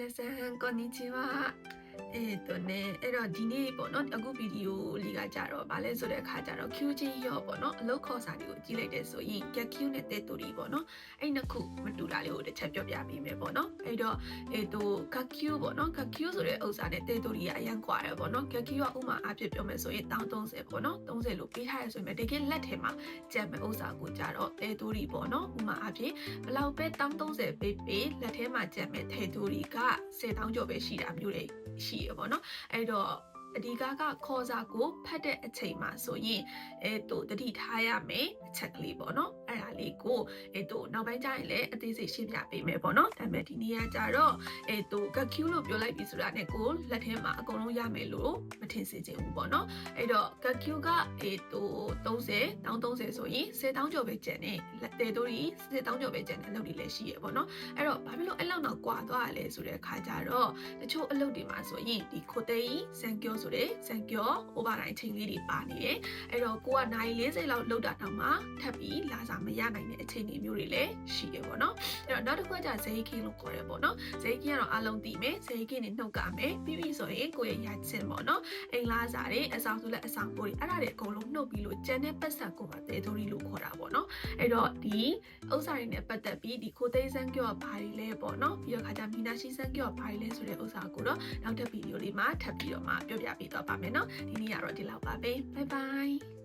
皆さんこんにちは。အဲ့တော့ဒီနေ့ပေါ့နော်အခုဗီဒီယိုလေးကကြတော့ဗာလဲဆိုတဲ့အခါကျတော့ QG ရောပေါ့နော်အလုပ်ခေါ်စာတွေကိုကြည့်လိုက်တဲ့ဆိုရင် GQ နဲ့တဲ့တူတွေပေါ့နော်အဲ့နှစ်ခုမတူတာလေးကိုတစ်ချက်ပြောပြပေးမယ်ပေါ့နော်အဲ့တော့GQ ပေါ့နော် GQ ဆိုတဲ့ဥစ္စာနဲ့တဲ့တူတွေကအရင်ကွာတယ်ပေါ့နော် GQ ကဥမာအဖြစ်ပြောမယ်ဆိုရင်1030ပေါ့နော်30လို့ပေးထားရဆိုရင်တကယ်လက်ထဲမှာကြက်မဲ့ဥစ္စာကိုကြတော့တဲ့တူတွေပေါ့နော်ဥမာအဖြစ်ဘလောက်ပဲ1030ပေးလက်ထဲမှာကြက်မဲ့တဲ့တူတွေက10,000ကျော်ပဲရှိတာမျိုးတွေရှိရပေါ့နော်အဲ့တော့အဒီကခေါ်စာကိုဖတ်တဲ့အချိန်မှာဆိုရင်တတိထားရမယ်အချက်ကလေးပေါ့နော်အဲ့ဒါလေးကိုနောက်ပိုင်းကျရင်လည်းအသေးစိတ်ရှင်းပြပေးမယ်ပေါ့နော်ဒါပေမဲ့ဒီနေ့ကကြတော့GQ လို့ပြောလိုက်ပြီဆိုတာနဲ့ကိုလက်ထဲမှာအကုန်လုံးရမယ်လို့မထင်စေချင်ဘူးပေါ့နော်အဲ့တော့GQ က30ဆိုရင်10,000ကျော်ပဲကျန်တယ်လက်သေးတို့ကြီး10,000ကျော်ပဲကျန်တဲ့အလုပ်တွေလည်းရှိရပေါ့နော်အဲ့တော့ဘာဖြစ်လို့အဲ့လောက်တော့ကွာသွားရလဲဆိုတဲ့အခါကျတော့တချို့အလုပ်တွေမှာဆိုရင်ဒီခိုတေးစံကျော်ဆိုတဲ့စံကျော် overtime ချိန်လေးတွေပါနေတယ်အဲ့တော့ကိုကနိုင်40လောက်လုပ်တာတော့မှထပ်ပြီးလာစားမရနိုင်တဲ့အချိန်တွေမျိုးတွေလည်းရှိရပေါ့နော်အဲ့တော့နောက်တစ်ခုကဇေးခင်းလို့ခေါ်တယ်ပေါ့နော်ဇေးခင်းကတော့အလုံးသိမယ်ဇေးခင်းနေနှုတ်ကမယ်ပြီးပြီဆိုရင်ကိုယ့်ရဲ့ရချင်းပေါ့နော်အိမ်လားစားတွေအဆောင်စုလက်အဆောင်ပိုးတွေအဲ့ဒါတွေအကုန်လုံးနှုတ်ပြီးလို့ကျန်တဲ့ပတ်စံကိုပါတဲသူရီလို့ခေါ်တာပေါ့နော်အဲ့တော့ဒီဥစ္စာတွေနဲ့ပတ်သက်ပြီးဒီခိုသိန်းစံကျော်ဘာတွေလဲပေါ့နော်ပြီးတော့ခါကျမီနာရှိစံကျော်ဘာတွေလဲဆိုတဲ့ဥစ္စာကိုတော့နောက်တစ်ဗီဒီယိုလေးမှာထပ်ပြီးတော့မှပြောပြပေးသွားပါမယ်နော်ဒီနေ့ကတော့ဒီလောက်ပါပဲ bye bye